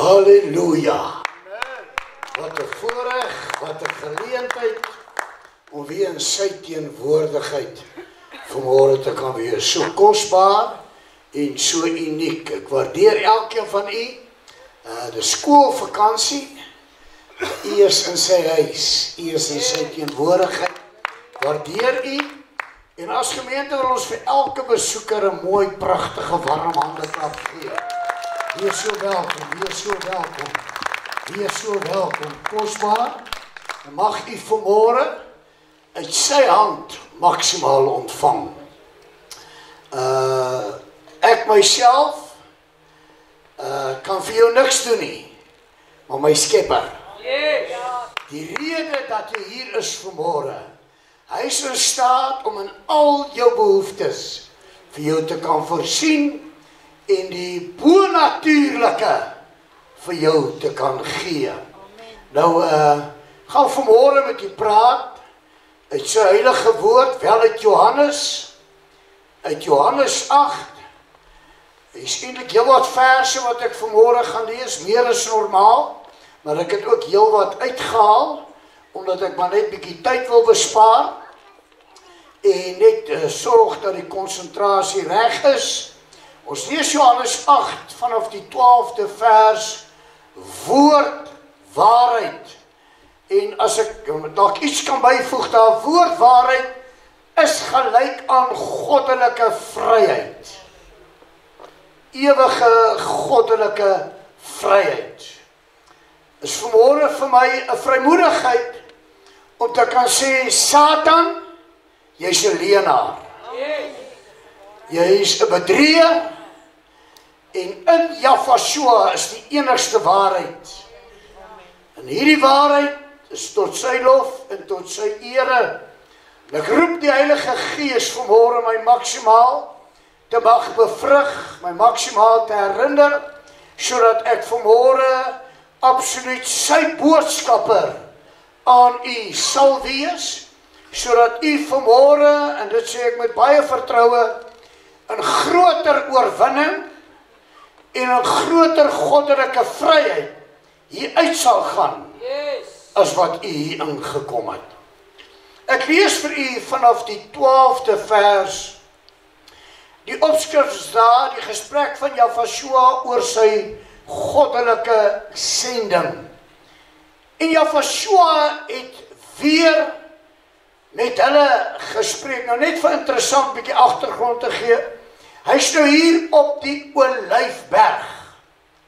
Halleluja. Wat 'n voorreg, wat 'n geleentheid om weer in sy teenwoordigheid vanmôre te kan wees. So kosbaar en so uniek. Ek waardeer elkeen van u. De skoolvakansie. U is in sy huis. U is in sy teenwoordigheid. Waardeer u. En as gemeente wil ons vir elke besoeker 'n mooi, pragtige, warm handeklap gee. Wees so welkom, wees so welkom. Wees so welkom. Kosbaar. En mag u vanmôre uit sy hand maksimaal ontvang. Ek myself kan vir jou niks doen nie, maar my Skepper. Die rede dat jy hier is vanmôre, hy is in staat om in al jou behoeftes vir jou te kan voorsien en die bonatuurlike vir jou te kan gee. Nou, gaan vanmôre met u praat uit sy heilige woord, wel uit Johannes 8. Hier is eintlik heel wat verse wat ek vanmôre gaan lees, meer as normaal, maar ek het ook heel wat uitgehaal, omdat ek maar net bietjie tyd wil bespaar, en net sorg dat die konsentrasie reg is. Ons lees Johannes 8 vanaf die 12de vers, woord waarheid. En as ek dalk iets kan byvoeg daar, woord waarheid is gelyk aan goddelike vryheid. Ewige goddelike vryheid. Is vanmôre vir my 'n vrymoedigheid om te kan sê, Satan, jy's 'n leienaar. Jy's 'n bedrieger en in Yahshua is die enigste waarheid. En hierdie waarheid is tot sy lof en tot sy ere. En ek roep die Heilige Gees vanmôre my maksimaal te mag bevrug, my maksimaal te herinner, sodat ek vanmôre absoluut sy boodskapper aan u sal wees, sodat u vanmôre, en dit sê ek met baie vertroue, 'n groter oorwinning en 'n groter goddelike vryheid hier uit sal gaan, as wat u hier ingekom het. Ek lees vir u vanaf die 12de vers, die opskrif is daar, die gesprek van Yahshua oor sy goddelike sending. En Yahshua het weer met hulle gespreek, nou net vir interessant bietjie agtergrond te gee. Hy's nou hier op die Olyfberg.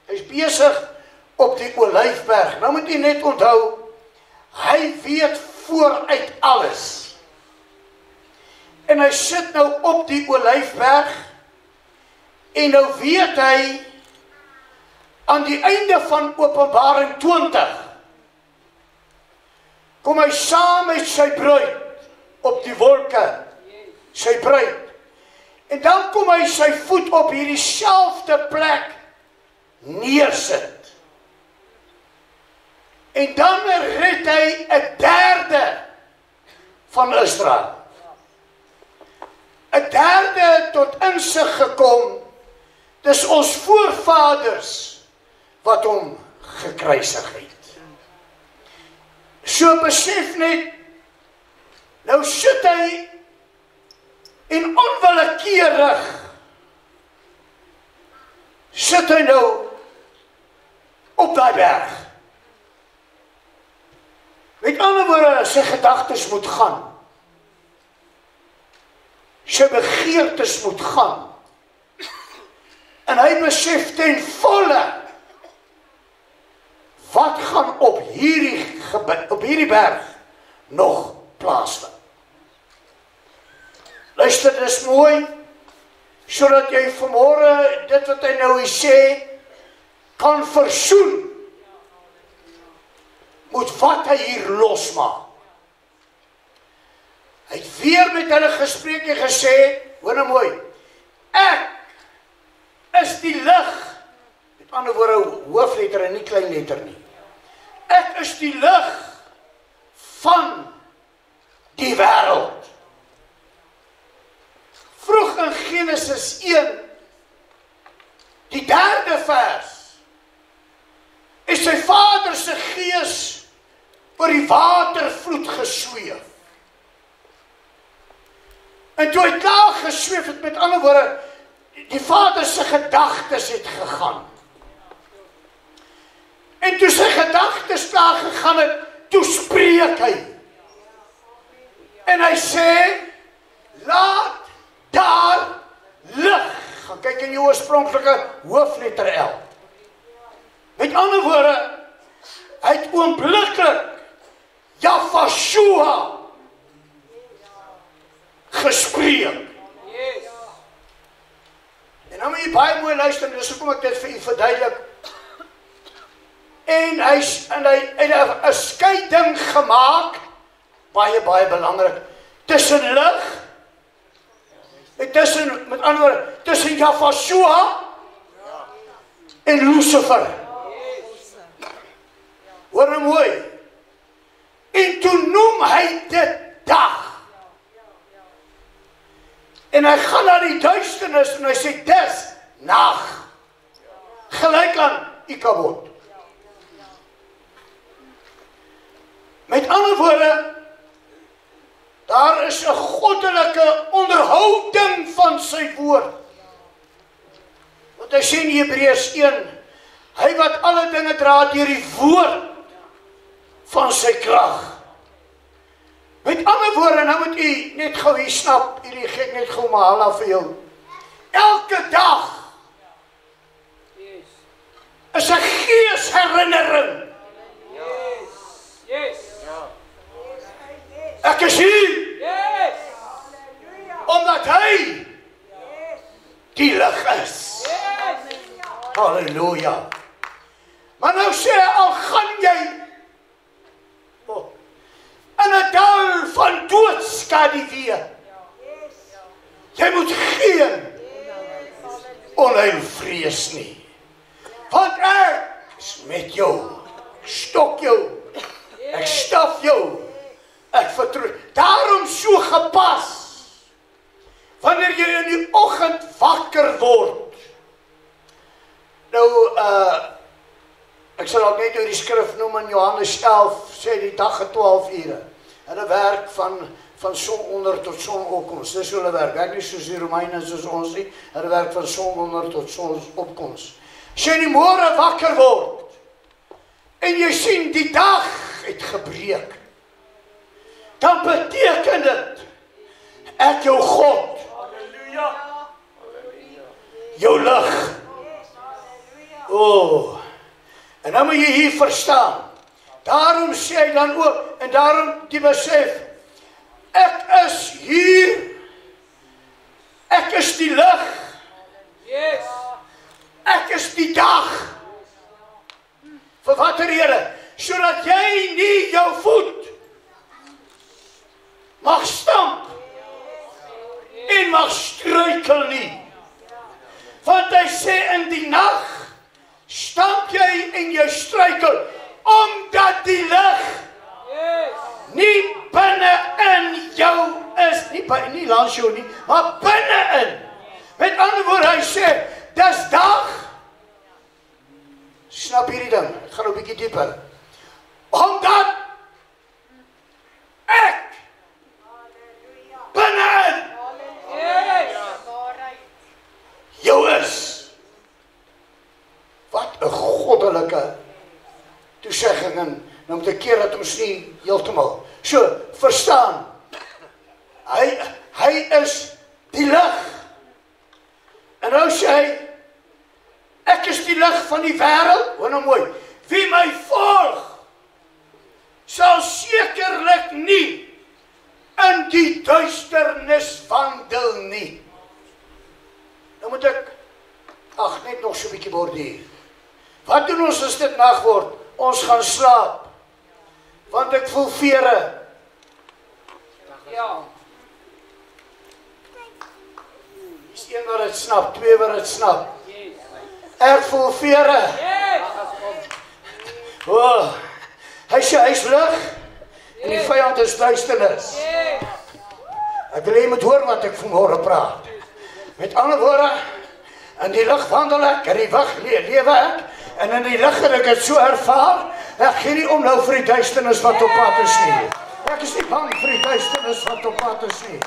Hy's besig op die Olyfberg. Nou moet u net onthou, hy weet vooruit alles. En hy sit nou op die Olyfberg en nou weet hy aan die einde van Openbaring 20 kom hy saam met sy bruid op die wolke, sy bruid. En dan kom hy sy voet op hierdie selfde plek neersit. En dan red hy 'n derde van Israel. 'n derde tot insig gekom, dis ons voorvaders wat hom gekruisig het. So besef net, nou sit hy en onwillekeurig sit hy nou op daai berg. Met ander woorde, sy gedagtes moet gaan. Sy begeertes moet gaan. En hy besef ten volle, wat gaan op hierdie berg nog plaasvind. Luister, dis mooi, sodat jy vanmôre dit wat hy nou sê, kan versoen moet wat hy hier losmaak. Hy het weer met hulle gespreek en gesê, hoor nou mooi, ek is die lig, met ander woorde hoofletter en nie klein letter nie. Ek is die lig van die wêreld. Vroeg in Genesis 1, die 3de vers, het sy Vader se gees oor die watervloed gesweef. En toe hy klaar gesweef het, met ander woorde, die Vader se gedagtes het gegaan. En toe sy gedagtes klaar gegaan het, toe spreek hy. En hy sê, laat daar lig. Gaan kyk in jou oorspronklike hoofletter L. Met ander woorde, hy het oombliklik Yahshua gespreek. En nou moet jy baie mooi luister, dis hoekom ek dit vir u verduidelik. En hy het 'n skeiding gemaak, baie belangrik, tussen lig, met ander woorde, tussen Yahshua en Lucifer. Hoor nou mooi. En toe noem hy dit dag. En hy gaan na die duisternis en hy sê, dis nag. Gelyk aan Ikabod. Met ander woorde, daar is 'n goddelike onderhouding van sy woord. Want hy sê in Hebreërs 1, hy wat alle dinge dra deur die woord van sy krag. Met ander woorde, nou moet u net gou hier snap, hierdie gek net gou mahala vir jou. Elke dag is 'n geesherinnering. Ek is hier, omdat hy die lig is. Halleluja. Maar nou sê hy, al gaan jy in 'n dal van doodskaduwee, jy moet geen onheil vrees nie. Want ek is met jou, stok jou, ek staf jou, ek vertrou. Daarom so gepas, wanneer jy in die oggend wakker word. Nou, ek sal ook net oor die skrif noem in Johannes 11, sê die dag het 12 ure. Hulle werk van son onder tot son opkoms. Dis hoe hulle werk nie soos die Romeine soos ons nie. Hulle werk van son onder tot son opkoms. As jy in die môre wakker word, en jy sien die dag het gebreek, dan beteken dit, ek jou God, jou lig. En dan moet jy hier verstaan. Daarom sê hy dan ook, en daarom die besef, ek is hier, ek is die lig, ek is die dag. Vir watter rede? Sodat jy nie jou voet mag stamp en mag struikel nie. Want hy sê in die nag stamp jy en jy struikel, omdat die lig nie binne in jou is, nie langs jou nie, maar binne in. Met ander woorde, hy sê, dis dag. Snap hierdie ding, ek gaan nou 'n bietjie dieper. Omdat ek binne in jou is. Wat 'n goddelike toesegging, en nou moet ek keer dat ons nie heeltemal. So, verstaan, hy is die lig. En nou sê hy, ek is die lig van die wêreld. Hoor nou mooi, wie my volg, sal sekerlik nie in die duisternis wandel nie. Nou moet ek, net nog so 'n bietjie borduur. Wat doen ons as dit nag word? Ons gaan slaap. Want ek voel vere. Ja. Is een wat dit snap, twee wat dit snap. Ek voel vere. Hy sê, hy is lig, en die vyand is duisternis. Ek wil jy moet hoor wat ek vanmôre praat. Met ander woorde, in die lig wandel ek, in die wag lewe ek, En in die lig het ek dit so ervaar, ek gee nie om nou vir die duisternis wat op pad is nie. Ek is nie bang vir die duisternis wat op pad is nie.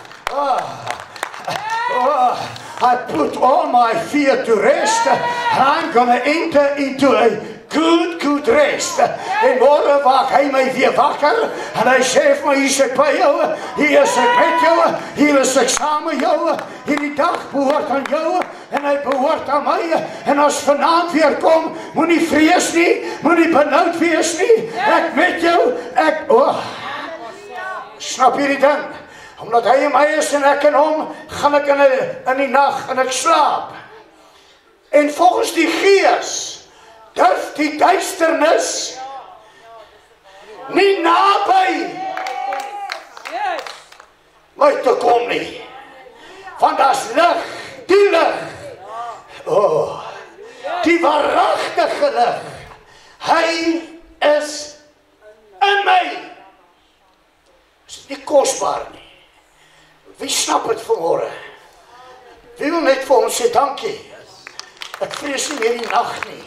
I put all my fear to rest. I'm gonna enter into a good rest. En môre waak hy my weer wakker en hy sê vir my, hier is ek by jou, hier is ek met jou, hier is ek saam met jou, hierdie dag behoort aan jou en hy behoort aan my. En as vanaand weer kom, moenie vrees nie, moenie benoud wees nie, ek met jou, snap hierdie ding? Omdat hy in my is en ek in hom, gaan ek in die nag en ek slaap. En volgens die Gees durf die duisternis nie naby my te kom nie. Want daar's lig, die lig. Die waaragtige lig. Hy is in my. Is nie kosbaar nie. Wie snap het vanmôre? Wie wil net vir hom sê dankie? Ek vrees nie meer die nag nie.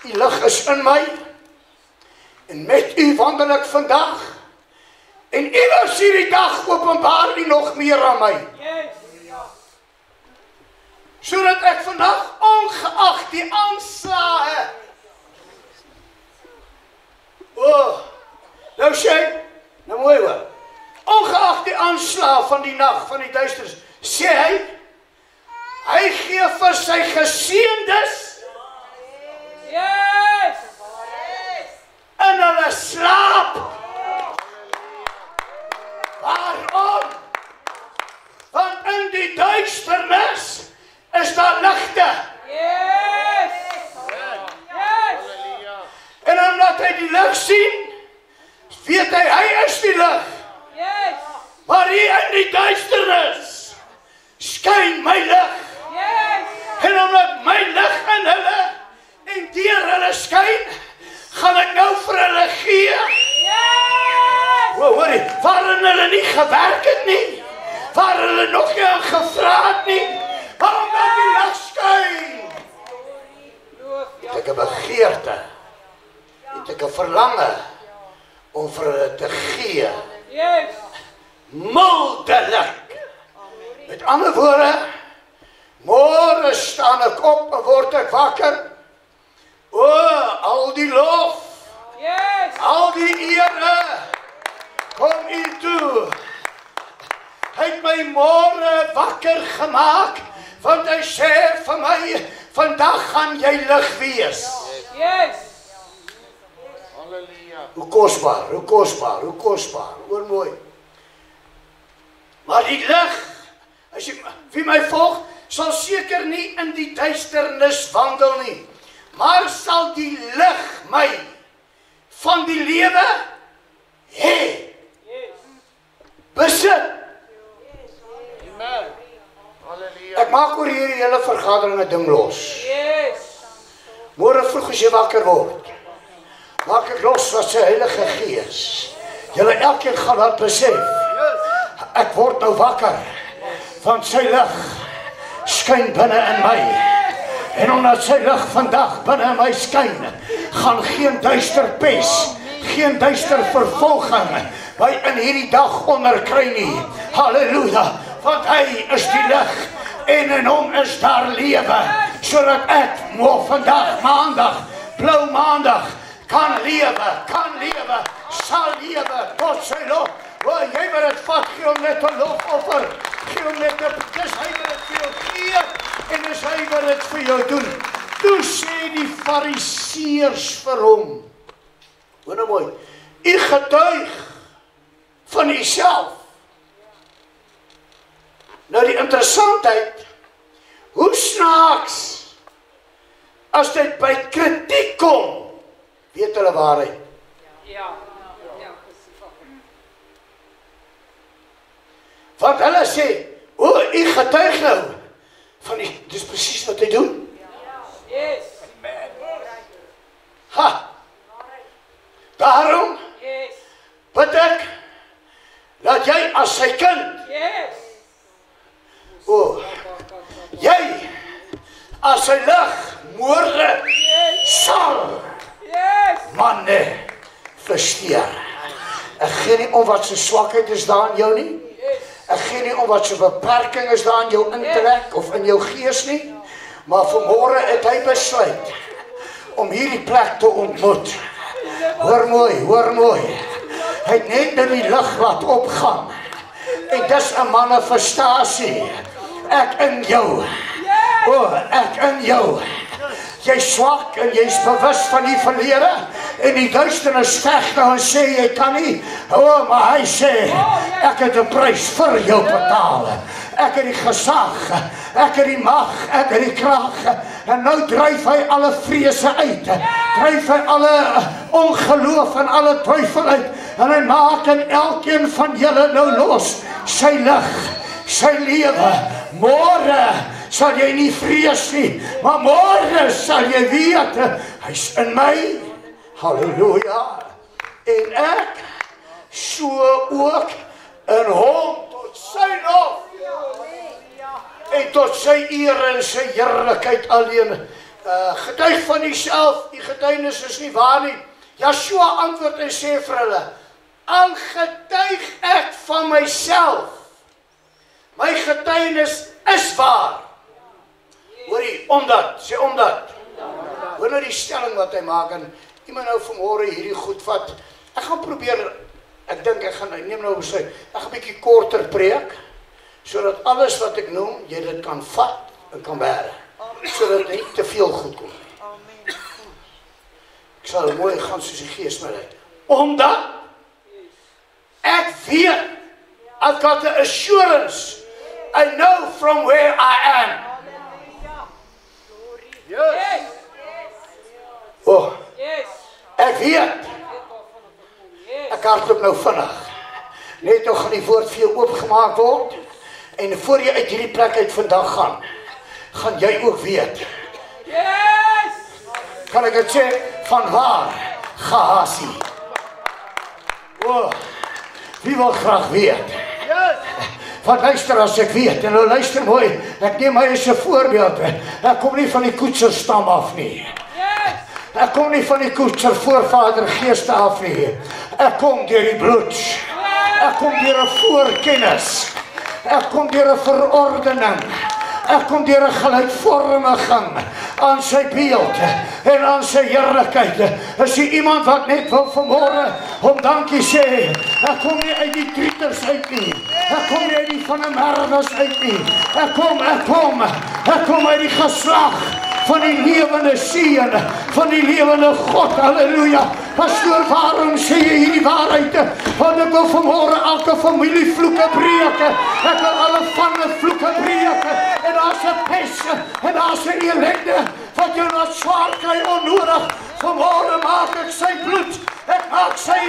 Die lig is in my. En met u wandel ek vandag. En iewers hierdie dag openbaar u nog meer aan my. Sodat ek vandag ongeag die aanslae. Nou sê, nou mooi hoor. Ongeag die aanslae van die nag, van die duisternis, sê hy gee vir sy geseëndes in hulle slaap. Waarom? Want in die duisternis is daar ligte. En omdat hy die lig sien, weet hy is die lig. Maar hier in die duisternis skyn my lig. En omdat my lig in hulle en deur hulle skyn, gaan ek nou vir hulle gee. Hoorie, waarin hulle nie gewerk het nie, waar hulle nog nie aan gevra het nie, maar omdat die lig skyn. Het ek 'n begeerte, het ek 'n verlange om vir hulle te gee. Mildelik. Met ander woorde, môre staan ek op en word ek wakker. Al die lof, al die ere, kom u toe. Hy het my môre wakker gemaak, want hy sê vir my, vandag gaan jy lig wees. Hoe kosbaar, hoe kosbaar, hoe kosbaar, hoor mooi. Maar die lig, as jy, wie my volg, sal seker nie in die duisternis wandel nie, maar sal die lig my van die lewe hê, besit. Ek maak oor hierdie hele vergadering 'n ding los. Môre vroeg as jy wakker word, maak ek los wat sy Heilige Gees. Julle elkeen gaan dat besef. Ek word nou wakker, want sy lig skyn binne in my. En omdat sy lig vandag binne in my skyn, gaan geen duister pes, geen duister vervolging by in hierdie dag onderkry nie. Halleluja, want hy is die lig en in hom is daar lewe, sodat ek vandag maandag, blou maandag, kan lewe, sal lewe, tot sy lof. Jy moet het vat, gee hom net 'n lofoffer, gee hom net 'n, dis hy wat het vir jou gee, en dis hy wat het vir jou doen. Toe sê die Fariseërs vir hom, hoor nou mooi, u getuig van uself. Nou die interessantheid, hoe snaaks, as dit by kritiek kom, weet hulle waarheid. Want hulle sê, u getuig nou, van die, dis presies wat hy doen. Daarom, bid ek, dat jy as sy kind, jy, as sy lig môre sal manne versteur. Ek gee nie om wat sy swakheid is daar in jou nie. Ek gee nie om wat sy beperking is daar in jou intellek of in jou gees nie. Maar vanmôre het hy besluit om hierdie plek te ontmoet. Hoor mooi, hoor mooi. Hy het net in die lig laat opgaan. En dis 'n manifestasie. Ek in jou. O, ek in jou. Jy's swak en jy's bewus van die verlede en die duisternis veg nou en sê jy kan nie. O, maar hy sê ek het 'n prys vir jou betaal. Ek het die gesag, ek het die mag, ek het die krag. En nou dryf hy alle vrese uit. Dryf hy alle ongeloof en alle twyfel uit. En hy maak in elkeen van julle nou los sy lig, sy lewe. Môre sal jy nie vrees nie, maar môre sal jy weet, hy's in my. Halleluja. En ek so ook in hom tot sy lof en tot sy eer en sy heerlikheid alleen. Getuig van jouself, die getuienis is nie waar nie. Joshua antwoord en sê vir hulle, al getuig ek van myself, my getuienis is waar. Hoorie, omdat, sê omdat. Hoor nou die stelling wat hy maak, en iemand nou vanmôre hierdie goed vat. Ek gaan probeer, ek dink ek gaan, neem nou besluit, ek gaan 'n bietjie korter preek, sodat alles wat ek noem, jy dit kan vat en kan bære, sodat nie te veel goed kom. Ek sal mooi gaan soos die Gees my lei. Omdat ek weet, I've got the assurance, I know from where I am. Yes. Oh, ek weet, ek hardloop nou vinnig, net nog gaan die woord vir jou oopgemaak word, en voor jy uit hierdie plek uit vandag gaan jy ook weet. Kan ek het sê, van waar, Gehazi. Oh, wie wil graag weet? Wat luister as ek weet, en nou luister mooi, ek neem my as 'n voorbeeld, ek kom nie van die koetserstam af nie. Ek kom nie van die koetser voorvader geeste af nie. Ek kom deur die bloed. Ek kom deur 'n voorkennis. Ek kom deur 'n verordening. Ek kom deur 'n gelykvormiging aan sy beeld en aan sy heerlikheid. Is jy iemand wat net wil vanmôre hom dankie sê? Ek kom nie uit die trieters uit nie. Ek kom nie uit die van 'n merwes uit nie. Ek kom uit die geslag van die lewende seun, van die lewende God. Halleluja. Pastoor, waarom sê jy hierdie waarheid? Want ek wil vanmôre elke familievloeke breek. Ek wil alle vanne vloeke breek. En daar's 'n pes en daar's 'n ellende wat jou laat swaar kry onnodig. Vanmôre maak ek sy bloed. Ek maak sy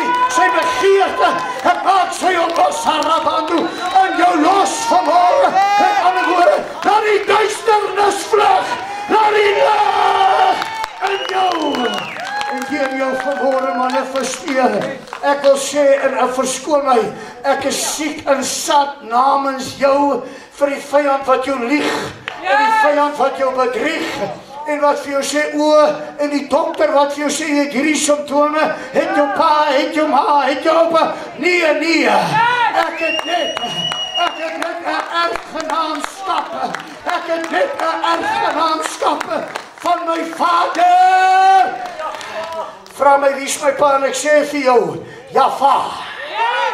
begeerte. Ek maak sy oposarabandu en jou los vanmôre. Met ander woorde, laat die duisternis vlug. Laat die lig in jou. En deur jou vanmôre manifesteer. Ek wil sê, en verskoon my, ek is siek en sat namens jou vir die vyand wat jou lieg, en die vyand wat jou bedrieg, en wat vir jou sê, en die dokter wat vir jou sê, jy het hierdie symptome, het jou pa, het jou ma, het jou opa, nee, ek het net 'n erfgenaamskap, van my vader. Vra my wie is my pa en ek sê vir jou, Jaffa.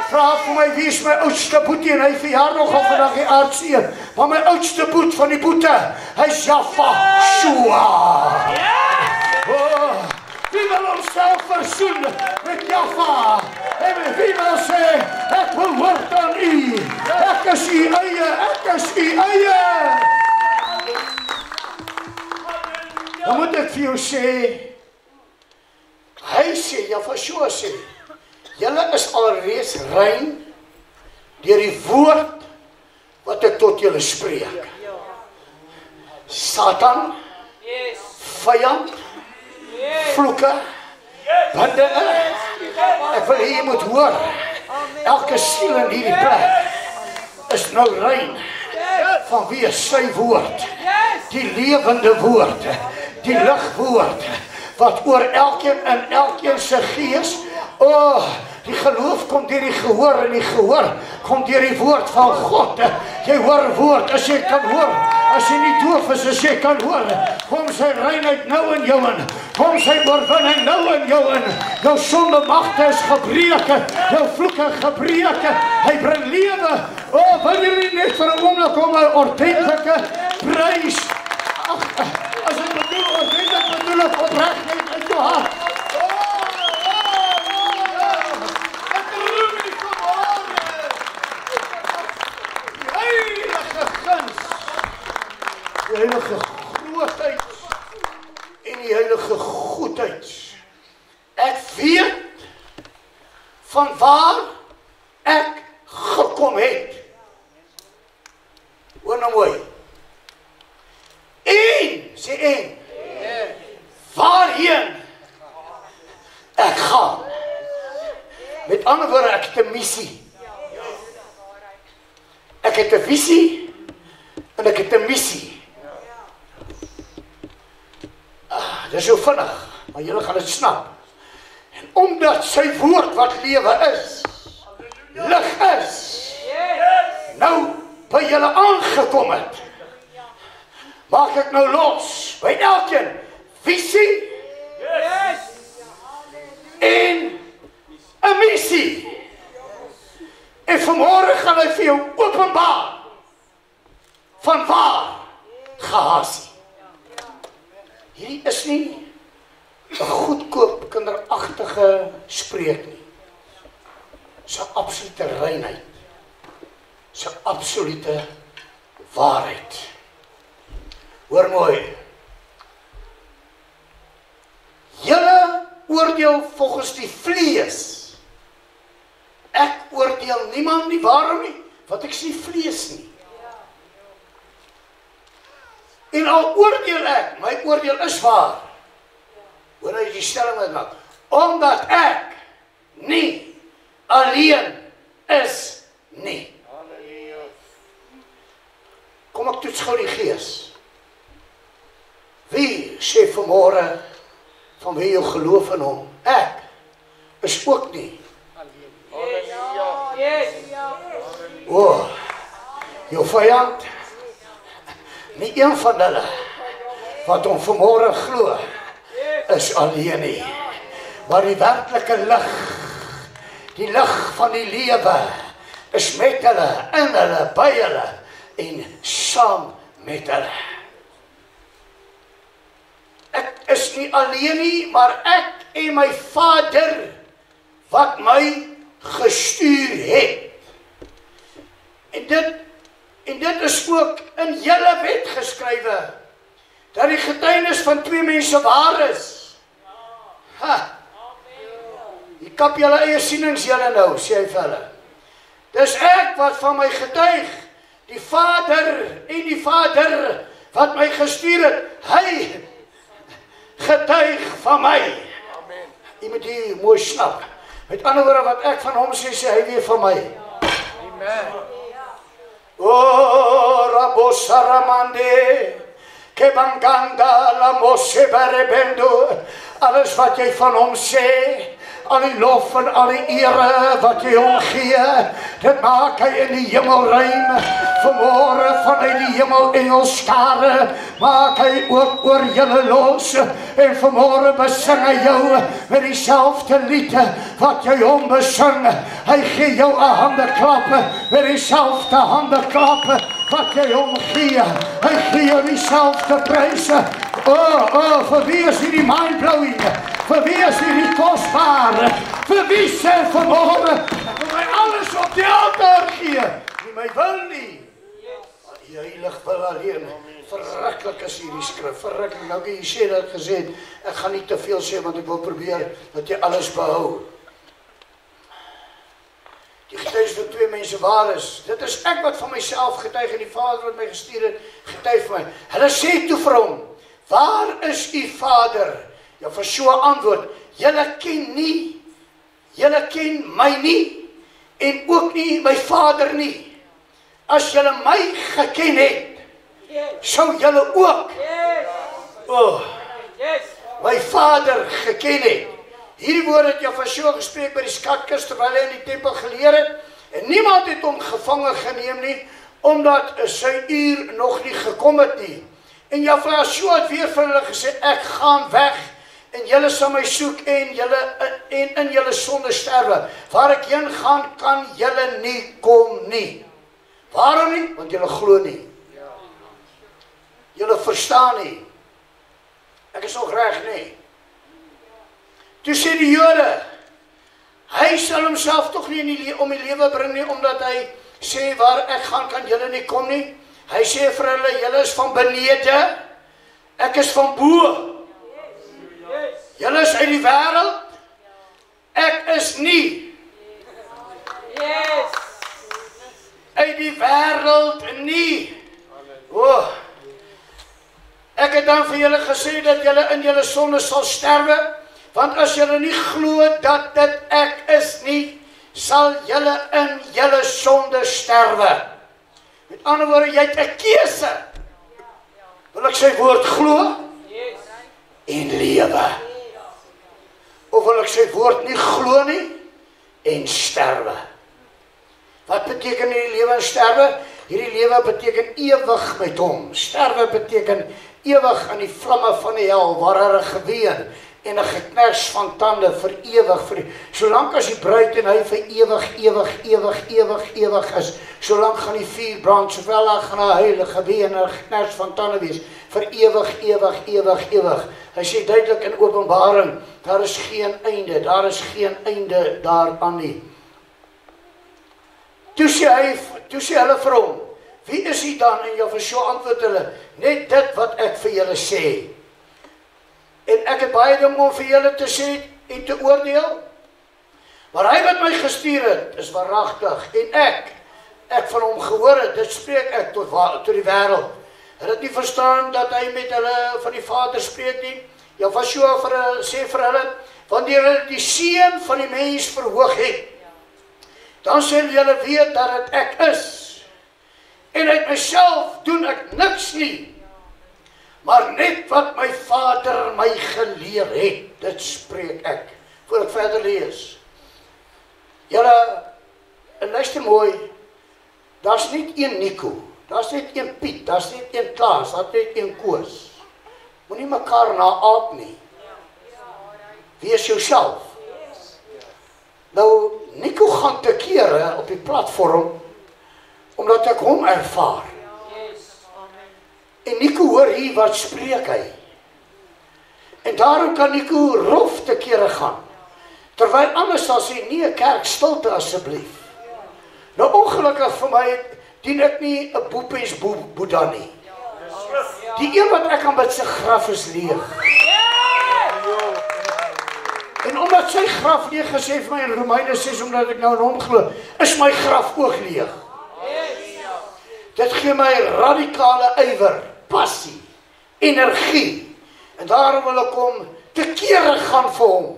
Vra vir my wie is my oudste boetie en hy verjaar nog al vandag die aardseer. Maar my oudste boet van die boete, hy is Jaffa Shua. Wie wil homself versoen met Jaffa? En wie wil sê, ek behoort aan u. Ek is u eie. Dan moet ek vir jou sê, hy sê, Jaffa sê, julle is alreeds rein deur die woord wat ek tot julle spreek. Satan, vyand, vloeke, bindinge. Ek wil jy moet hoor, elke siel in hierdie plek is nou rein vanweë sy woord. die lewende woord, die ligwoord, wat oor elkeen en elkeen se gees, die geloof kom deur die gehoor en die gehoor kom deur die woord van God. Jy hoor woord, as jy kan hoor, as jy nie doof is, as jy kan hoor, kom sy reinheid nou in jou in, kom sy oorwinning nou in jou in, jou sonde magte is gebreke, jou vloeke gebreke, hy bring lewe. Wil jy net vir 'n oomblik om 'n ordentlike prys, as ek bedoel ordentlik, bedoel ek opreg uit jou hart. Die heilige grootheid en die heilige goedheid. Ek weet van waar ek gekom het. Hoor nou mooi. Sê een. Waarheen ek gaan. Met ander woorde, ek het 'n missie. Ek het 'n visie en ek het 'n missie. Dit is so vinnig, maar julle gaan dit snap. En omdat sy woord wat lewe is, lig is, nou by julle aangekom het, maak ek nou los by elkeen visie en 'n missie. En vanmôre gaan hy vir jou openbaar van waar Gehasie. Hierdie is nie 'n goedkoop kinderagtige spreek nie. Dis 'n absolute reinheid. Dis 'n absolute waarheid. Hoor mooi. Julle oordeel volgens die vlees. Ek oordeel niemand nie, waarom nie? Want ek sien vlees nie. En al oordeel ek, my oordeel is waar. Hoor nou die stelling wat maak. Omdat ek nie alleen is nie. Kom ek toets gou die gees. Wie sê vanmôre van wie jy geloof in hom? Ek is ook nie jou vyand. Nie een van hulle wat hom vanmôre glo is alleen nie. Maar die werklike lig, die lig van die lewe is met hulle, in hulle, by hulle en saam met hulle. Ek is nie alleen nie, maar ek en my Vader wat my gestuur het. En dit is ook in julle wet geskrywe, dat die getuienis van twee mense waar is. Jy kap julle eie sienings julle nou, sê hy vir hulle. Dis ek wat van my getuig, die Vader en die Vader wat my gestuur het, hy getuig van my. Amen. Jy moet hier mooi snap. Met ander woorde wat ek van hom sê, sê hy weer van my. Amen. Rabosaramande, Kebanganda, la mose berebendo, alles wat jy van hom sê, al die lof en al die ere wat jy hom gee, dit maak hy in die hemelruim, vanmôre vanuit die hemelengelsskare, maak hy ook oor julle los, en vanmôre besing hy jou met dieselfde lied wat jy hom besing. Hy gee jou 'n handeklap met dieselfde handeklap wat jy hom gee. Hy gee jou dieselfde pryse. Vir wie is hierdie mind-blowing? Vir wie is hierdie kosbaar? Vir wie sê vanmôre, vir my alles op die altaar gee, nie my wil nie. Die heilig wil alleen. Verruklik is hierdie skrif, verruklik. Nou jy sê dat gesê het, ek gaan nie te veel sê, want ek wil probeer dat jy alles behou. Die getuies van twee mense waar is. Dit is ek wat van myself getuig en die Vader wat my gestuur het, getuig van my. Hulle sê toe vir hom, waar is u Vader? Ja, vir so 'n antwoord, julle ken my nie, en ook nie my Vader nie. As julle my geken het, sou julle ook my Vader geken het. Hierdie woord het Jafashua gespreek by die skatkis terwyl hy in die tempel geleer het, en niemand het hom gevange geneem nie, omdat sy uur nog nie gekom het nie. En Jafashua het weer vir hulle gesê, ek gaan weg, en julle sal my soek, en in julle sonde sterwe. Waar ek heen gaan, kan julle nie kom nie. Waarom nie? Want julle glo nie. Julle verstaan nie. Ek is nog reg nie. Toe sê die Jode, hy sal homself tog nie om die lewe bring nie, omdat hy sê, waar ek gaan, kan julle nie kom nie. Hy sê vir hulle, julle is van benede, ek is van bo. Julle is uit die wêreld, ek is nie. Uit die wêreld nie. Ek het dan vir julle gesê dat julle in julle sonde sal sterwe, want as julle nie glo dat dit ek is nie, sal julle in julle sonde sterwe. Met ander woorde, jy het 'n keuse. Wil ek sy woord glo en lewe? Of wil ek sy woord nie glo nie en sterwe? Wat beteken hierdie lewe en sterwe? Hierdie lewe beteken ewig met hom. Sterwe beteken ewig in die vlamme van die hel, waar daar 'n geween en 'n geknars van tande vir ewig. Solank as die bruid en hy vir ewig is, solank gaan die vuur brand, sowel daar gaan 'n heilige ween en 'n geknars van tande wees, vir ewig. Hy sê duidelik in Openbaring, daar is geen einde daaraan nie. Toe sê hulle vir hom, wie is hy dan? En Jafashua antwoord hulle, net dit wat ek vir julle sê. En ek het baie ding om vir julle te sê en te oordeel. Maar hy wat my gestuur het, is waaragtig. En ek van hom gehoor het, dit spreek ek tot die wêreld. Hulle het nie verstaan dat hy met hulle van die Vader spreek nie. Jafashua sê vir hulle, wanneer hulle die Seun van die mens verhoog het, dan sal julle weet dat het ek is. En uit myself doen ek niks nie, maar net wat my Vader my geleer het, dit spreek ek. Voor ek verder lees. Julle, luister mooi, daar's net een Nico, daar's net een Piet, daar's net een Klaas, daar's net een Koos. Moenie mekaar naaap nie. Wees jouself. Nou, Nico gaan te kere op die platform, omdat ek hom ervaar. En Nico hoor hier wat spreek hy. En daarom kan Nico rof te kere gaan. Terwyl anders sal sê, nie 'n kerk stilte asseblief. Nou ongelukkig vir my, dien ek nie 'n boepens Boeddha nie. Die een wat ek aanbid, sy graf is leeg. En omdat sy graf leeg gesê vir my in Romeine 6, omdat ek nou in hom glo, is my graf ook leeg. Dit gee my radikale ywer, passie, energie. En daarom wil ek hom te kere gaan vir hom.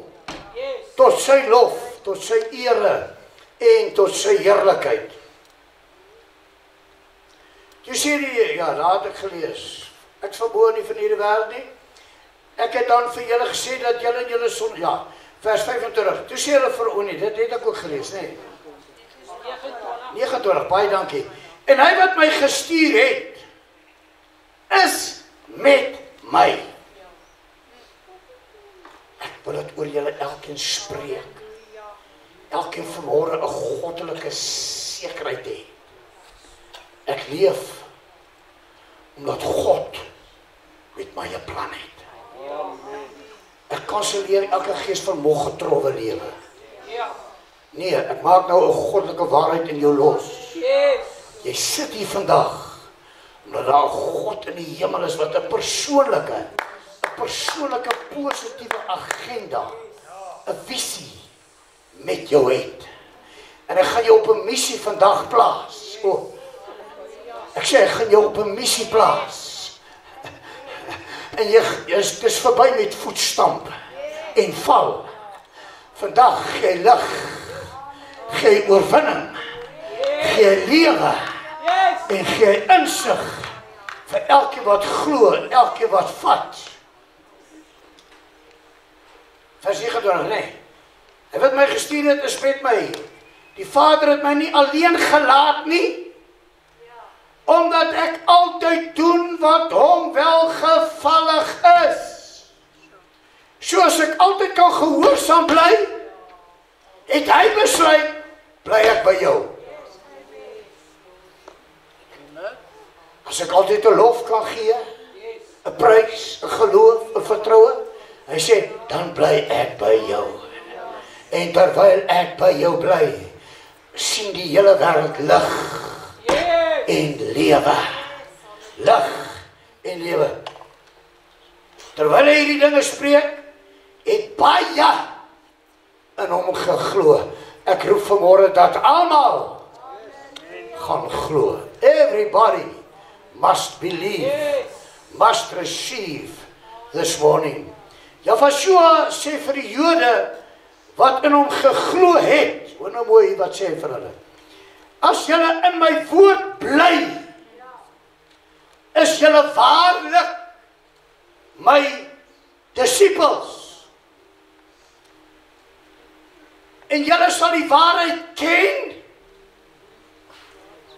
Tot sy lof, tot sy ere en tot sy heerlikheid. Jy sê die, ja, daar het ek gelees. Ek is verboor nie van hierdie wêreld nie. Ek het dan vir julle gesê dat julle in julle son, ja, vers 25. Toe sê hulle vir nie, dit het ek ook gelees, nee. 29, baie dankie. En hy wat my gestuur het, is met my. Ek wil dit oor julle elkeen spreek. Elkeen vanmôre 'n goddelike sekerheid hê. Ek leef omdat God met my 'n plan het. Ek kanselleer elke gees van moggetroue lewe. Nee, ek maak nou 'n goddelike waarheid in jou los. Jy sit hier vandag omdat daar 'n God in die hemel is wat 'n persoonlike positiewe agenda, 'n visie met jou het. En ek gaan jou op 'n missie vandag plaas. Ek sê ek gaan jou op 'n missie plaas. En dis verby met voetstamp en val. Vandag gee lig, gee oorwinning, gee lewe en gee insig vir elkeen wat glo, elkeen wat vat. Vers 29, nee. Hy wat my gestuur het, is met my. Die Vader het my nie alleen gelaat nie, omdat ek altyd doen wat hom welgevallig is. Soos ek altyd kan gehoorsaam bly, het hy besluit, bly ek by jou. As ek altyd 'n lof kan gee, 'n prys, 'n geloof, 'n vertroue, hy sê, dan bly ek by jou. En terwyl ek by jou bly, sien die hele wêreld lig en lewe. Lig en lewe. Terwyl hy hierdie dinge spreek, het baie in hom geglo. Ek roep vanmôre dat almal gaan glo. Everybody must believe, must receive this morning. Joshua sê vir die Jode wat in hom geglo het, hoor nou mooi wat sê vir hulle. As julle in my woord bly, is julle waarlik my disippels. En julle sal die waarheid ken,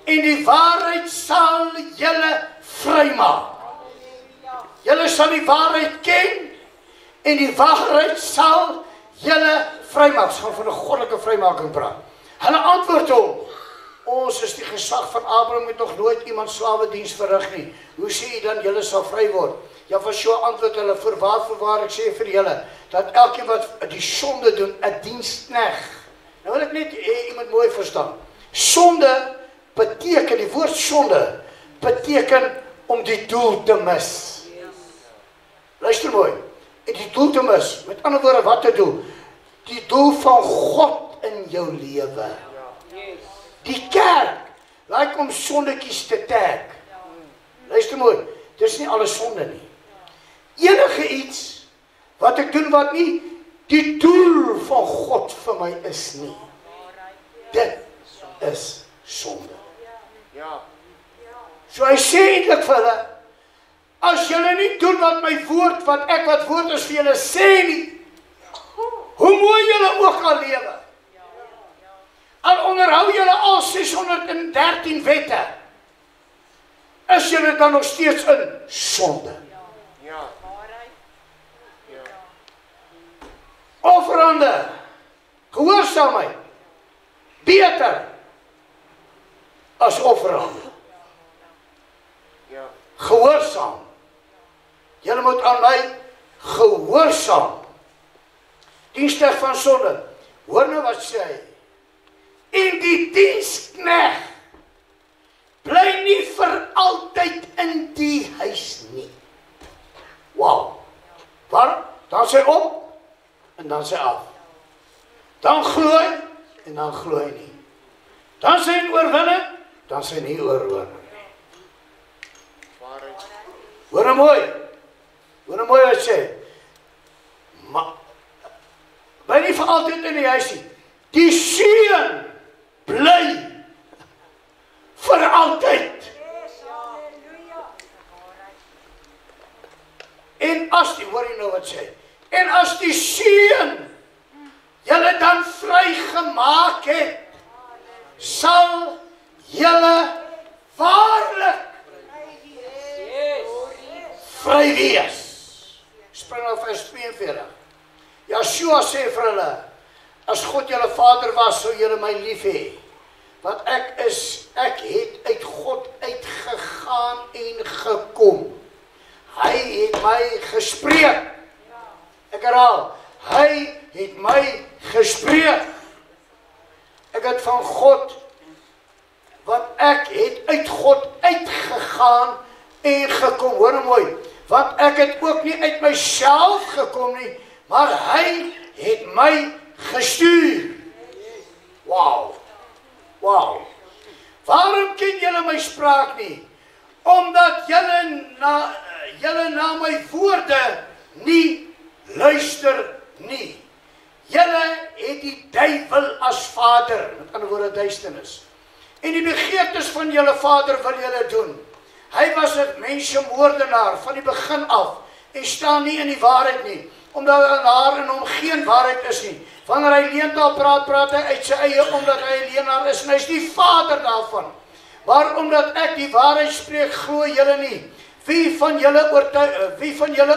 en die waarheid sal julle vrymaak. Julle sal die waarheid ken, en die waarheid sal julle vrymaak. Ons gaan van 'n goddelike vrymaking praat. Hulle antwoord hom, ons is die gesag van Abraham, het nog nooit iemand slawediens verrig nie. Hoe sê jy dan, julle sal vry word? Joshua antwoord hulle, voorwaar, ek sê vir julle, dat elkeen wat die sonde doen, 'n dienskneg. Nou wil ek net iemand mooi verstaan. Sonde beteken, die woord sonde, beteken om die doel te mis. Luister mooi, en die doel te mis, met ander woorde, wat te doel? Die doel van God in jou lewe. Die kerk, lyk om sondekies te tag. Luister mooi, dis nie alles sonde nie. Enige iets, wat ek doen wat nie, die doel van God vir my is nie. Dit is sonde. So hy sê eintlik vir hulle, as julle nie doen wat my woord, wat woord is vir julle sê nie, hoe mooi julle ook al lewe, al onderhou julle al 613 wette, is julle dan nog steeds in sonde. Offerande, gehoorsaamheid, beter as offerande. Gehoorsaam. Julle moet aan my gehoorsaam. Dienstig van sonde. Hoor nou wat sê hy. En die dienskneg bly nie vir altyd in die huis nie. Wow. Waarom? Dan sê op en dan sê af. Dan glo hy en dan glo hy nie. Dan sê hy oorwinning, dan sê hy nie oorwinning. Hoor nou mooi wat sê. Maar bly nie vir altyd in die huis nie. Die seun bly vir altyd. En as die, hoor jy nou wat sê, en as die seun julle dan vrygemaak het, sal julle waarlik vry wees. Spring nou vers 42. Joshua sê vir hulle, as God julle vader was, sou julle my lief hê. Want ek het uit God uitgegaan en gekom. Hy het my gespreek. Ek herhaal, hy het my gespreek. Ek het van God, want ek het uit God uitgegaan en gekom. Hoor mooi, want ek het ook nie uit myself gekom nie, maar hy het my gestuur. Wow. Waarom ken julle my spraak nie? Omdat julle na my woorde nie luister nie. Julle het die duiwel as vader, met ander woorde duisternis. En die begeertes van julle vader wil julle doen. Hy was 'n mensemoordenaar van die begin af en staan nie in die waarheid nie, omdat daar in hom geen waarheid is nie. Wanneer hy leentaal praat, praat hy uit sy eie omdat hy 'n leenaar is en hy is die vader daarvan. Maar omdat ek die waarheid spreek, glo julle nie. Wie van julle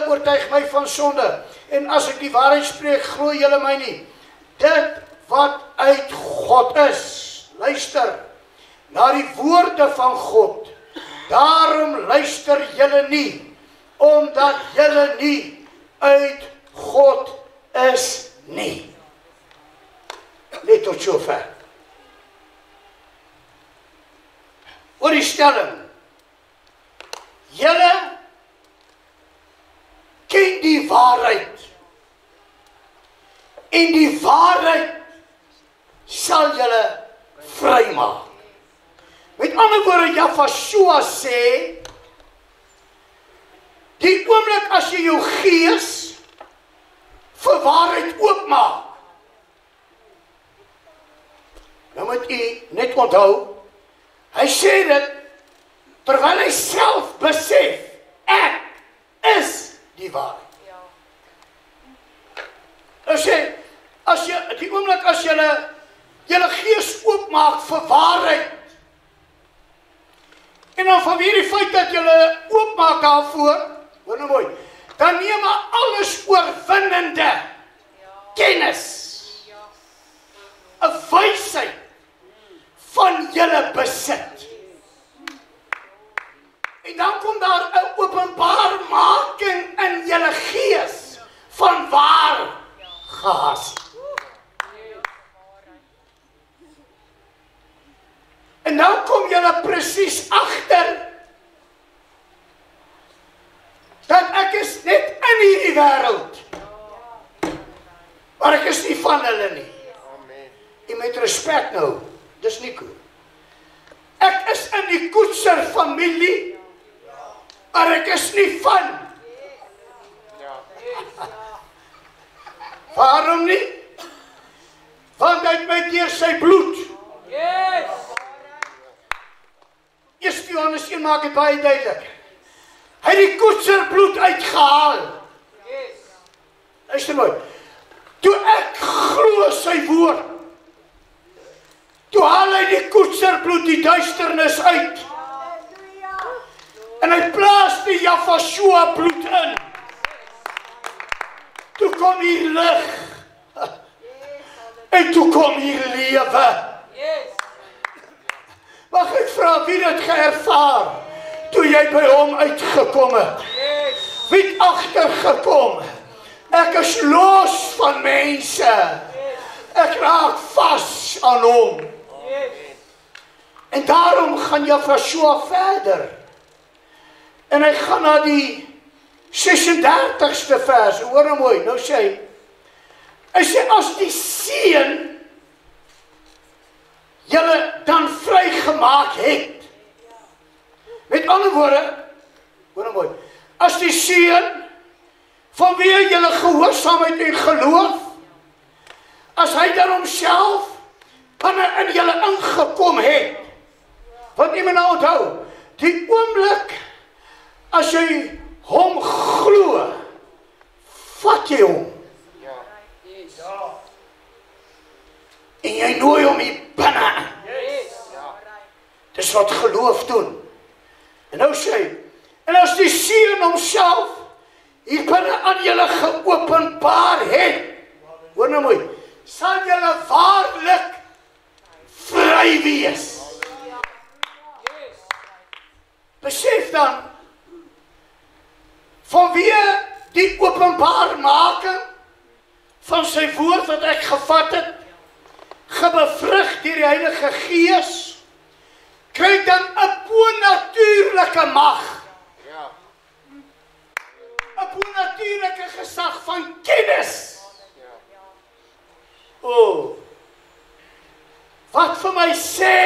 oortuig my van sonde? En as ek die waarheid spreek, glo julle my nie. Dit wat uit God is, luister na die woorde van God. Daarom luister julle nie, omdat julle nie uit God is nie. Net tot sover. Oor die stelling. Julle ken die waarheid. En die waarheid sal julle vrymaak. Met ander woorde, Yahshua sê, die oomblik as jy jou gees vir waarheid oopmaak, dan moet jy net onthou, hy sê dit, terwyl hy self besef, ek is die waarheid. As jy, die oomblik as julle gees oopmaak vir waarheid, en dan vanweer die feit dat julle oopmaak daarvoor, hoor nou mooi, dan neem alles oorwinnende kennis, 'n wysheid van julle besit. En dan kom daar 'n openbaarmaking in julle gees van waar gehasie. En nou kom julle presies agter dat ek is net in hierdie wêreld, maar ek is nie van hulle nie. En met respek nou, dis nie cool. Ek is in die Koetser familie, maar ek is nie van. Waarom nie? Want hy het my deur sy bloed. Eerste Johannes 1 maak dit baie duidelik. Hy het die Koetser bloed uitgehaal. Luister mooi. Toe ek glo sy woord, toe haal hy die Koetser bloed die duisternis uit. En hy plaas die Yahshua bloed in. Toe kom hier lig. En toe kom hier lewe. Mag ek vra wie dit geervaar toe jy by hom uitgekom het? Wie het agtergekom? Ek is los van mense. Ek raak vas aan hom. En daarom gaan Yahshua verder. En hy gaan na die 36ste vers, hoor nou mooi, nou sê hy, as die seun julle dan vrygemaak het. Met ander woorde, hoor nou mooi, as die seun vanweë julle gehoorsaamheid en geloof, as hy dan homself binne in julle ingekom het, want iemand nou onthou, die oomblik as jy hom glo, vat jy hom. En jy nooi hom hier binne. Dis wat geloof doen. En nou sê hy, en as die seun homself hier binne aan julle geopenbaar het, hoor nou mooi, sal julle waarlik vry wees. Besef dan, vanweë die openbaarmaking van sy woord wat ek gevat het, gebevrug deur die Heilige Gees, kry dan 'n bonatuurlike mag. 'n Bonatuurlike gesag van kennis. Wat vir my sê,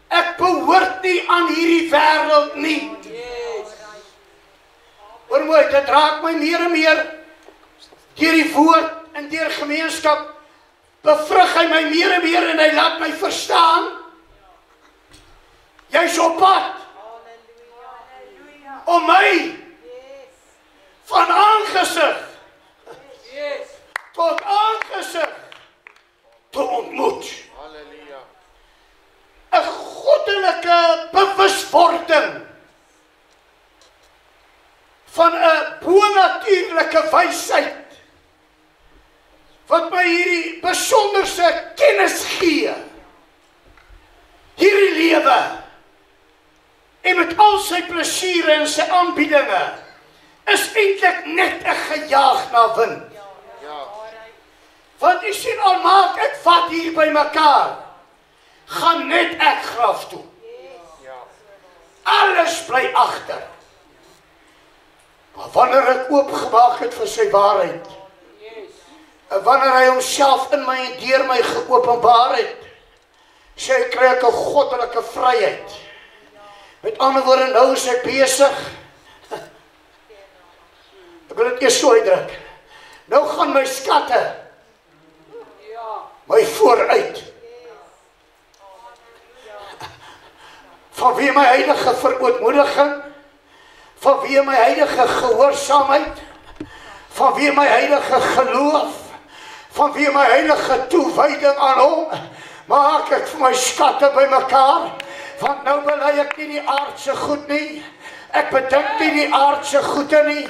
ek behoort nie aan hierdie wêreld nie. Hoor mooi, dit raak my meer en meer deur die woord en deur gemeenskap, bevrug hy my meer en hy laat my verstaan, jy's op pad. om my van aangesig tot aangesig te ontmoet. 'n goddelike bewuswording van 'n bonatuurlike wysheid wat my hierdie besonderse kennis gee. Hierdie lewe en met al sy plesiere en sy aanbiedinge is eintlik net 'n gejaag na wind. Want u sien, al maak ek wat hier by mekaar, gaan net ek graf toe. Alles bly agter. Maar wanneer ek oopgemaak het vir sy waarheid, en wanneer hy homself in my en deur my geopenbaar het, sy kry ek 'n goddelike vryheid. Met ander woorde, nou is ek besig. Ek wil dit eers so uitdruk. Nou gaan my skatte my vooruit. Vanweë my heilige verootmoediging, vanweë my heilige gehoorsaamheid, vanweë my heilige geloof, vanweë my heilige toewyding aan hom, maak ek vir my skatte bymekaar, want nou bely ek nie die aardse goed nie, ek bedink nie die aardse goede nie,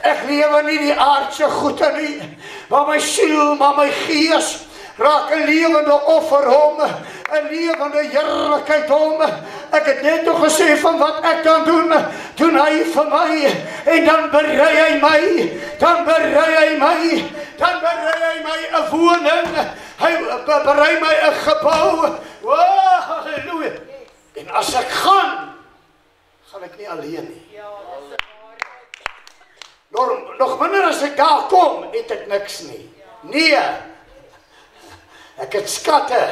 ek lewe nie die aardse goede nie, maar my siel, maar my gees, raak 'n lewende offer hom, 'n lewende heerlikheid hom. Ek het net nog gesê van wat ek dan doen hy vir my, en dan berei hy my, dan berei hy my 'n woning, hy berei my 'n gebou. Wow, halleluja. En as ek gaan ek nie alleen nie. Nog minder as ek daar kom, het ek niks nie. Nee. Ek het skatte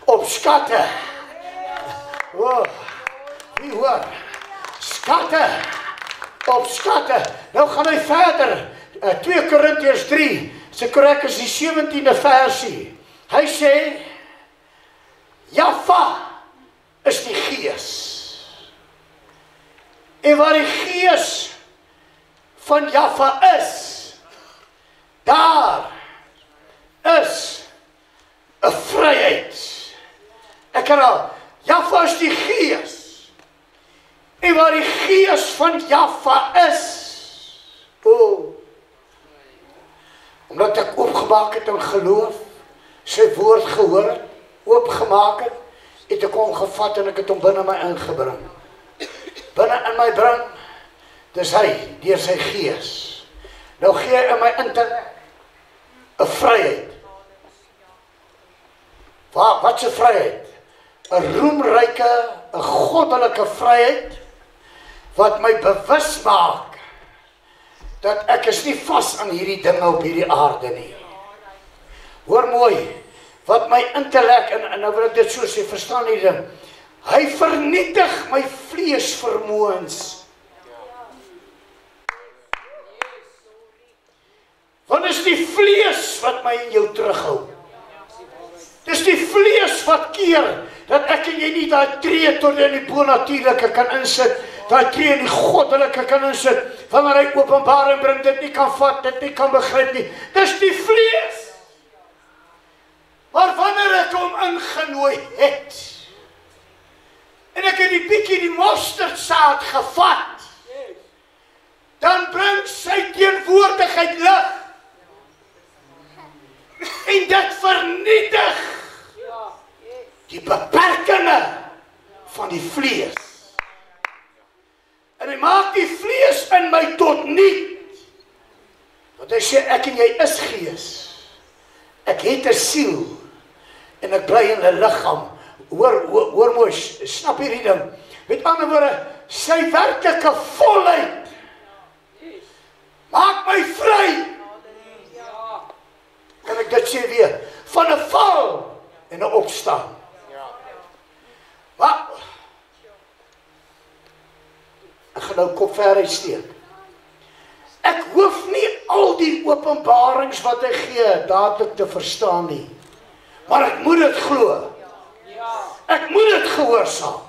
op skatte. Wow, wie hoor? Skatte op skatte. Nou gaan hy verder. 2 Korintiërs 3, se korrek is die 17de versie. Hy sê, Jaffa is die Gees. En waar die Gees van Jaffa is, daar is 'n vryheid. Ek herhaal, Jaffa is die Gees. En waar die Gees van Jaffa is, omdat ek oopgemaak het in geloof, sy woord gehoor het, oopgemaak het ek hom gevat en ek het hom binne my ingebring. Binne in my bring, dis hy, deur sy Gees. Nou gee hy in my intellek 'n vryheid. Wat is 'n vryheid? 'n roemryke, 'n goddelike vryheid, wat my bewus maak, dat ek is nie vas aan hierdie dinge op hierdie aarde nie. Hoor mooi, wat my intellek, en nou wil ek dit so sê, verstaan die ding, hy vernietig my vleesvermoëns. Want is die vlees wat my in jou terughou. Dis die vlees wat keer, dat ek en jy nie daai tree tot in die bonatuurlike kan insit, daai tree in die goddelike kan insit, wanneer hy openbaring bring, dit nie kan vat, dit nie kan begryp nie. Dis die vlees. Maar wanneer ek hom ingenooi het, en ek het die bietjie die mosterdsaad gevat, dan bring sy teenwoordigheid lig. En dit vernietig die beperkinge van die vlees. En hy maak die vlees in my tot niet. Want hy sê, ek en jy is gees. Ek het 'n siel en ek bly in 'n liggaam. Hoor mooi, snap hierdie ding. Met ander woorde, sy werklike volheid maak my vry. Kan ek dit sê weer? Van 'n val en 'n opstaan. Wat? Ek gaan nou kop ver uitsteek. Ek hoef nie al die openbarings wat hy gee dadelik te verstaan nie. Maar ek moet dit glo. Ek moet dit gehoorsaam.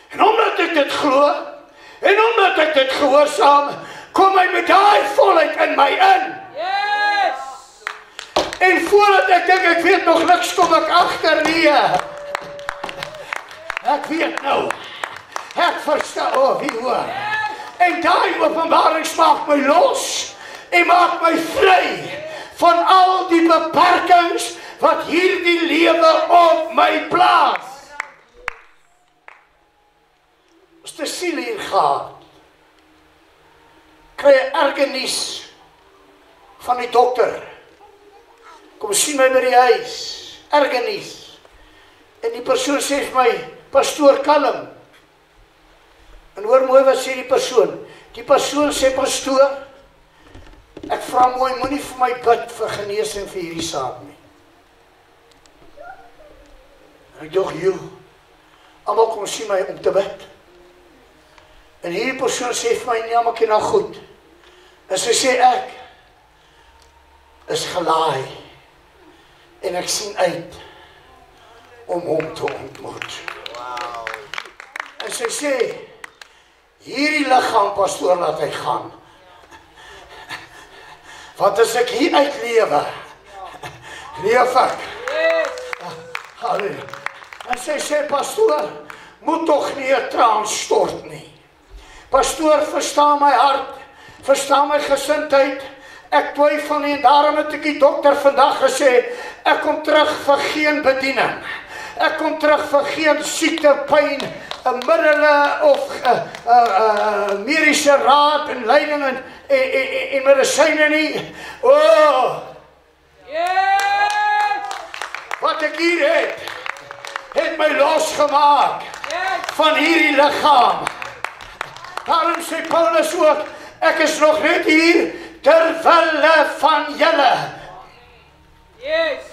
En omdat ek dit glo, En omdat ek dit gehoorsaam, kom hy met daai volheid in my in. Yes! En voordat ek dink, ek weet nog niks, kom ek agter nie. Ek weet nou. Ek verstaan, wie hoor. En daai openbarings maak my los en maak my vry van al die beperkings wat hierdie lewe op my plaas. As die siel hier gaan, kry jy ergernis van die dokter. Kom sien my by die huis, ergernis. En die persoon sê vir my, pastoor, kalm. En hoor mooi wat sê die persoon. Die persoon sê, pastoor, ek vra mooi, moenie vir my bid vir genesing vir hierdie saak nie. En ek dog, almal kom sien my om te bid. En hierdie persoon sê vir my, nee, maar ek is nou goed. En sy sê, ek is gelaai. En ek sien uit om hom te ontmoet. Wow. En sy sê, hierdie liggaam, pastoor, laat hy gaan. Want as ek hier uitlewe, leef ek. Halleluja. En sy sê, pastoor, moet toch nie 'n traan stort nie. Pastoor, verstaan my hart, verstaan my gesindheid. Ek twyfel nie, en daarom het ek die dokter vandag gesê, ek kom terug vir geen bediening. Ek kom terug vir geen siekte, pyn, middele of medische raad en leiding en medisyne nie. Oh! Yes! Wat ek hier het my losgemaak van hierdie liggaam. Daarom sê Paulus ook, ek is nog net hier terwille van julle. Yes!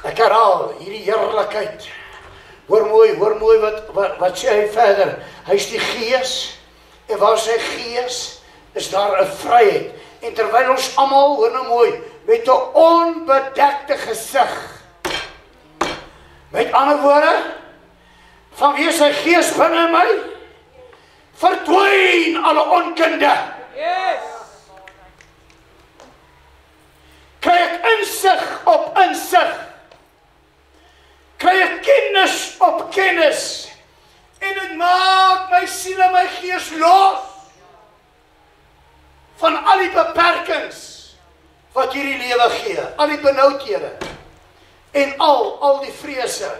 Ek herhaal, hierdie heerlikheid. Hoor mooi wat sê hy verder. Hy is die gees, en waar sy gees, is daar 'n vryheid. En terwyl ons almal, hoor nou mooi, met 'n onbedekte gesig, met ander woorde, vanweë sy gees binne my, verdwyn alle onkunde. Yes! Kry ek insig op insig, kry ek kennis op kennis, en dit maak my siel en my gees los van al die beperkings wat hierdie lewe gee, al die benoudhede en al die vrese.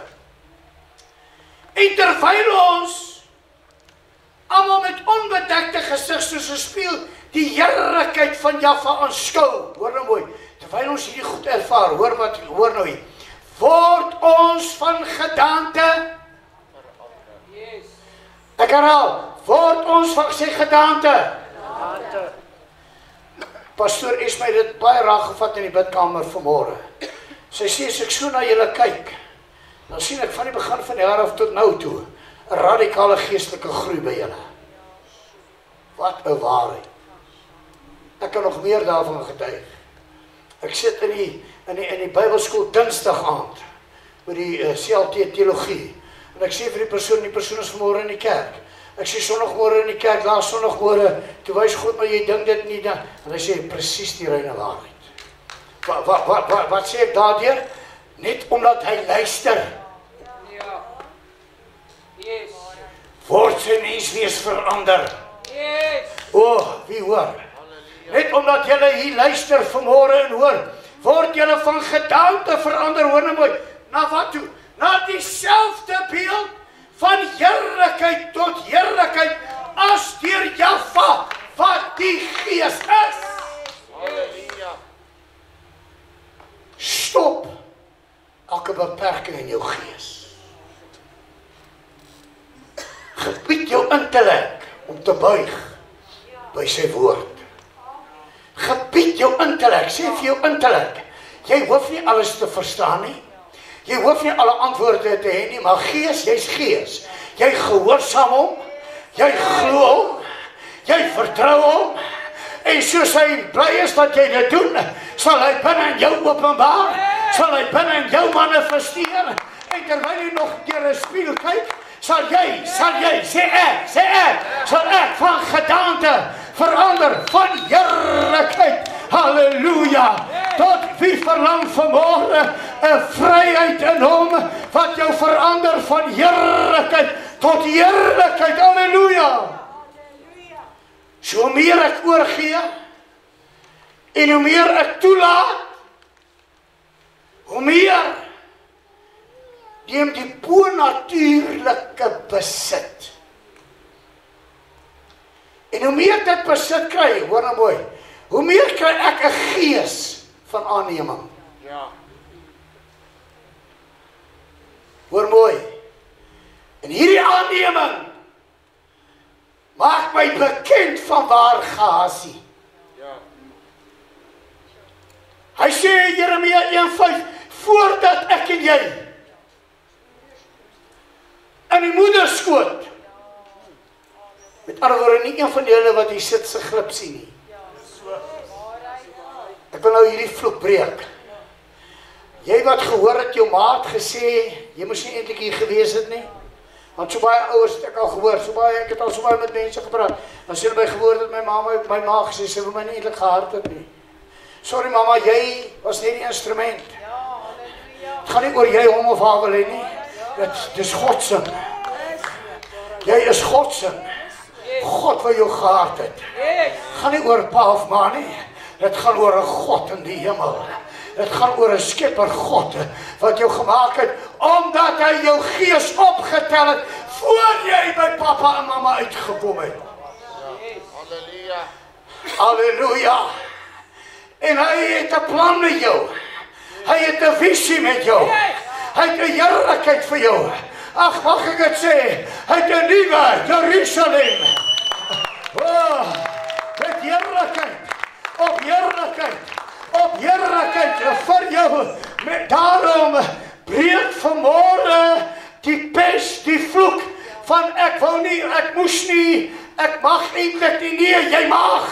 En terwyl ons almal met onbedekte gesig soos 'n spieël die heerlikheid van Jahwe aanskou, hoor nou mooi, terwyl ons hierdie goed ervaar, hoor nou hier, word ons van gedaante, ek herhaal, word ons van sy gedaante. Pastoor is my dit baie raak gevat in die bidkamer vanmôre. Sy sê, as ek so na julle kyk, dan sien ek van die begin van die jaar af tot nou toe, 'n radikale geestelike groei by julle. Wat 'n waarheid. Ek kan nog meer daarvan getuig. Ek sit in die Bybelskool Dinsdag aand, met die CLT teologie, en ek sê vir die persoon is vanmôre in die kerk. Ek sê Sondagmôre in die kerk, laas Sondagmôre, toe wys God, maar jy dink dit nie, en hy sê, presies die reine waarheid. Wat sê ek daardeur? Net omdat hy luister, Yes! word sy menswees verander. Yes! Wie hoor? Net omdat julle hier luister vanmôre en hoor, word julle van gedaante verander, hoor nou mooi, na wat toe? Na dieselfde beeld van heerlikheid tot heerlikheid as deur Jahwe wat die Gees is. Halleluja. Stop elke beperking in jou gees. Gebied jou intellek om te buig by sy woord. Gebied jou intellek, sê vir jou intellek, jy hoef nie alles te verstaan nie. Jy hoef nie alle antwoorde te hê nie, maar gees, jy's gees. Jy gehoorsaam hom, jy glo hom, jy vertrou hom, en soos hy bly is dat jy dit doen, sal hy binne in jou openbaar, sal hy binne in jou manifesteer, en terwyl jy nog deur 'n spieël kyk, sal jy, sê ek, sal ek van gedaante verander, van heerlikheid, halleluja, tot wie verlang vanmorgen 'n vryheid in hom, wat jou verander van heerlikheid tot heerlikheid, halleluja. So hoe meer ek oorgee, en hoe meer ek toelaat, hoe meer neem die bonatuurlike besit. En hoe meer dit besit kry, hoor nou mooi, hoe meer kry ek 'n gees van aanneming. Ja. Hoor mooi. En hierdie aanneming maak my bekend van waar Gehasie. Ja. Hy sê Jeremia 1:5, voordat ek en jy in die moederskoot, met ander woorde, nie een van julle wat hier sit se grip sien nie. Ek wil nou hierdie vloek breek. Jy wat gehoor het, jou maat gesê, jy moes nie eintlik hier gewees het nie. Want so baie ouers het ek al gehoor, ek het al so baie met mense gepraat. Dan sê hulle by gehoor dat my ma gesê, sy wil my nie eintlik gehad het nie. Sorry mama, jy was net die instrument. Het gaan nie oor jy hom of haar wil hê nie. Dit is Godse. Jy is Godse. God wat jou gehad het. Het gaan nie oor pa of ma nie. Het gaan oor 'n God in die hemel. Het gaan oor 'n skepper God wat jou gemaak het, omdat hy jou gees opgetel het, voor jy by papa en mama uitgekom het. Halleluja. Halleluja. En hy het 'n plan met jou. Hy het 'n visie met jou. Hy het 'n heerlikheid vir jou. Ag, mag ek dit sê, hy het 'n nuwe Jerusalem. Oh, met heerlikheid, op heerlikheid, op heerlikheid vir jou. Daarom breek vanmorgen die pes, die vloek van ek wou nie, ek moes nie, ek mag eintlik nie, nee, jy mag,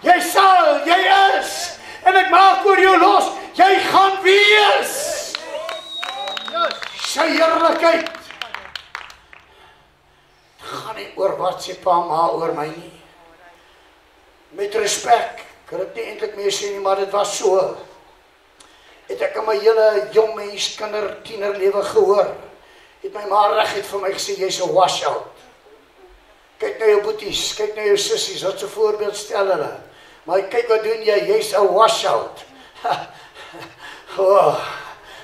jy sal, jy is, en ek maak oor jou los, jy gaan wees. Sy heerlikheid. Gaan nie oor wat sê pa ma oor my nie. Met respek, ek kan dit nie eintlik meer sê nie, maar dit was so. Het ek in my hele jong mens, kinder, tiener lewe gehoor. Het my ma reguit vir my gesê, jy's 'n washout. Kyk na jou boeties, kyk na jou sissies, wat so voorbeeld stel hulle. Maar kyk wat doen jy, jy's 'n washout. Oh.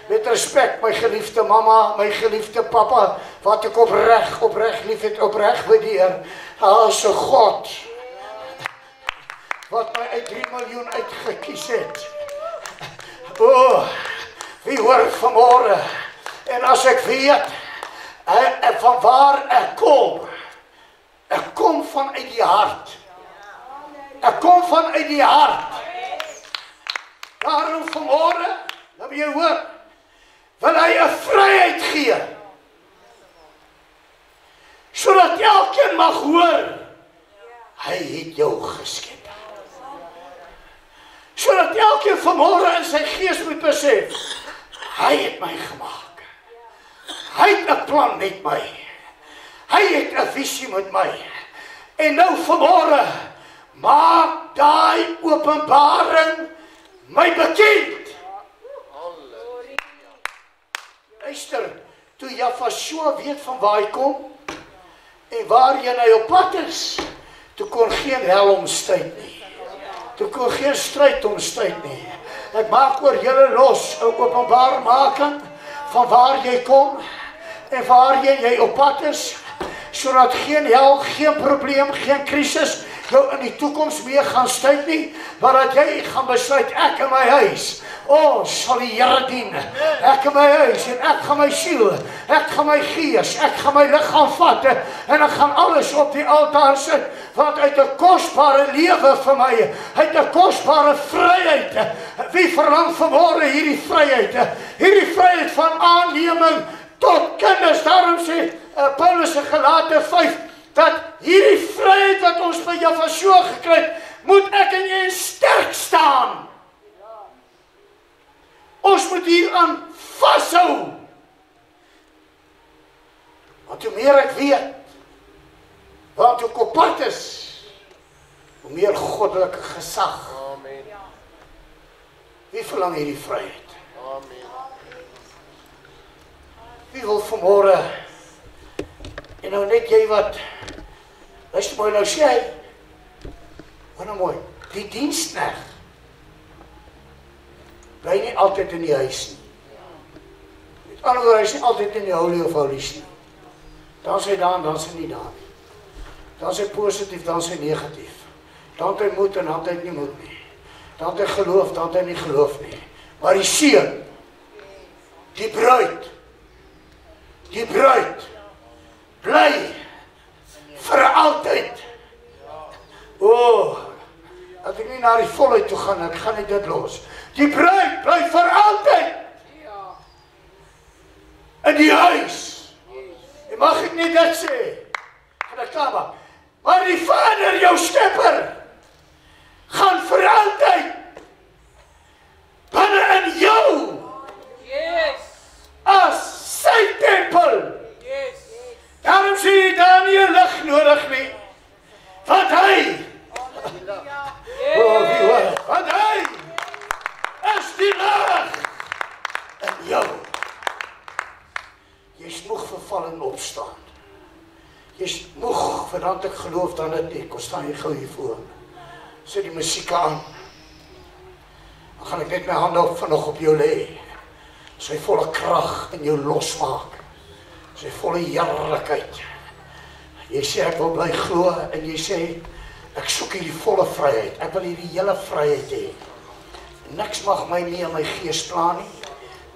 Met respect, my geliefde mama, my geliefde papa, wat ek opreg lief het, opreg waardeer. As 'n God, wat my uit 3 miljoen uitgekies het. Oh, wie hoor vanmorgen, en as ek weet, van waar ek kom vanuit die hart. Ek kom vanuit die hart. Daarom vanmorgen, dan wil jy hoor, wil hy 'n vryheid gee, sodat elkeen mag hoor, hy het jou geskep. Sodat elkeen vanmorgen in sy gees moet besef, hy het my gemaak. Hy het 'n plan met my. Hy het 'n visie met my. En nou vanmorgen, maak daai openbaring my bekend. Luister, toe Jafashua weet van waar hy kom, en waarheen hy op pad is, toe kon geen hel omstuit nie. Toe kon geen stryd omstuit nie. Ek maak oor julle los, 'n openbaarmaking van waar jy kom, en waarheen jy op pad is, sodat geen hel, geen probleem, geen krisis jou in die toekoms mee gaan stuit nie, maar dat jy gaan besluit, ek in my huis, sal die Here dien, ek in my huis, en ek gaan my siel, ek gaan my gees, ek gaan my liggaam vat, en ek gaan alles op die altaar sit, want uit 'n kosbare lewe vir my, uit 'n kosbare vryheid, wie verlang vanmorgen hierdie vryheid van aanneming tot kinders. Daarom sê Paulus in Galate 5, dat hierdie vryheid wat ons by Jafashua gekry het, moet ek en jy sterk staan. Ons moet hieraan vashou. Want hoe meer ek weet, want hoe kompakt is, hoe meer goddelike gesag. Amen. Wie verlang hierdie vryheid? Amen. Wie wil vanmôre, en nou net jy wat, luister mooi, nou sê hy, wat nou mooi, die diensknegt, bly nie altyd in die huis nie. Met ander woorde, hy is nie altyd in die holy of holies nie. Dan is hy daar, dan is hy nie daar nie. Dan is hy positief, dan is hy negatief. Dan het hy moed en dan het hy nie moed nie. Dan het hy geloof, dan het hy nie geloof nie. Maar die seun, die bruid, bly vir altyd. Dat ek nie na die volheid toe gaan, ek gaan nie dit los. Die bruid bly vir altyd in die huis. En mag ek nie dit sê, gaan ek klaar maak. Maar die Vader, jou skepper, gaan vir altyd binne in jou as sy tempel. Daarom sê jy daar nie 'n lig nodig nie. Want hy, want hy is die lig in jou. Jy is moeg verval en opstaan. Jy is moeg, want ek geloof dan dit nie. Kom staan jy gou hier voor. Sit die musiek aan. Dan gaan ek net my hande vanaand op jou lê. Sy volle krag in jou losmaak. Sy volle heerlikheid. Jy sê ek wil bly glo en jy sê ek soek hierdie volle vryheid. Ek wil hierdie hele vryheid hê. Niks mag my nie in my gees pla nie.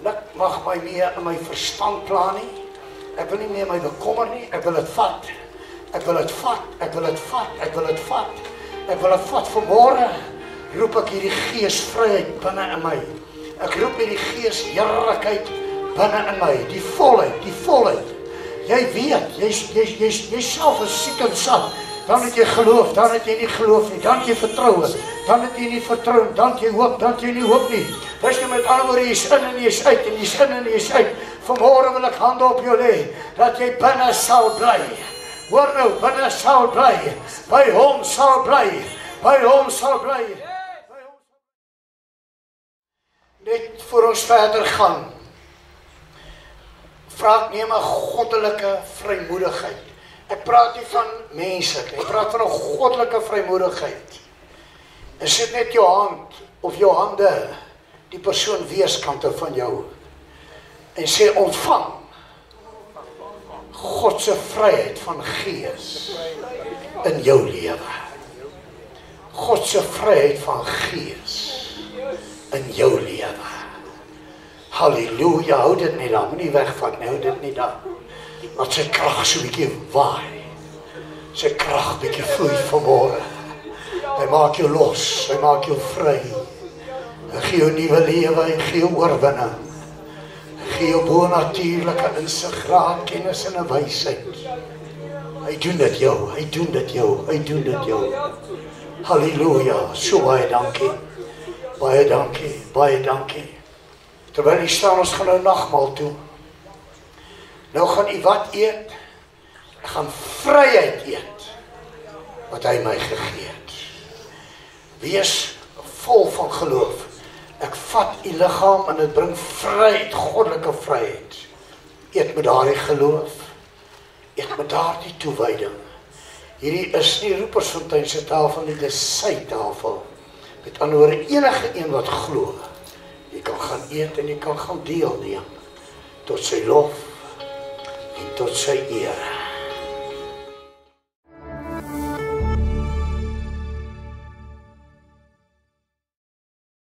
Niks mag my nie in my verstand pla nie. Ek wil nie meer my bekommer nie. Ek wil dit vat. Ek wil dit vat. Ek wil dit vat. Ek wil dit vat. Ek wil dit vat. Vanmôre roep ek hierdie gees vryheid binne in my. Ek roep hierdie gees heerlikheid binne in my. Die volheid, die volheid. Jy weet, jy self is siek en sat. Dan het jy geloof, dan het jy nie geloof nie. Dan het jy vertroue, dan het jy nie vertroue. Dan het jy hoop, dan het jy nie hoop nie. Wees jy met ander woorde, jy is in en jy is uit, en jy is in en jy is uit. Vanmôre wil ek hande op jou lê, dat jy binne sal bly. Hoor nou, binne sal bly. By hom sal bly. By hom sal bly. Net voor ons verder gaan, vra ek neem 'n goddelike vrymoedigheid. Ek praat nie van mense, ek praat van 'n goddelike vrymoedigheid. En sit net jou hand of jou hande die persoon weerskante van jou en sê ontvang God se vryheid van gees in jou lewe. God se vryheid van gees in jou lewe. Halleluja, hou dit nie daar, moenie wegvat nie, hou dit nie daar. Laat sy krag so 'n bietjie waai. Sy krag bietjie vloei vanmôre. Hy maak jou los, hy maak jou vry. Hy gee jou nuwe lewe, hy gee jou oorwinning. Hy gee jou bonatuurlike insig, raad, kennis en 'n wysheid. Hy doen dit jou, hy doen dit jou, hy doen dit jou. Halleluja, so baie dankie. Baie dankie, baie dankie. Terwyl jy staan, ons gaan nou nagmaal toe. Nou gaan u wat eet? Ek gaan vryheid eet, wat hy my gegee het. Wees vol van geloof. Ek vat u liggaam en dit bring vryheid, goddelike vryheid. Eet met daardie geloof. Eet met daardie toewyding. Hierdie is nie Roepersfontein se tafel nie, dit is sy tafel. Met ander woorde, enige een wat glo, jy kan gaan eet en jy kan gaan deelneem tot sy lof en tot sy eer.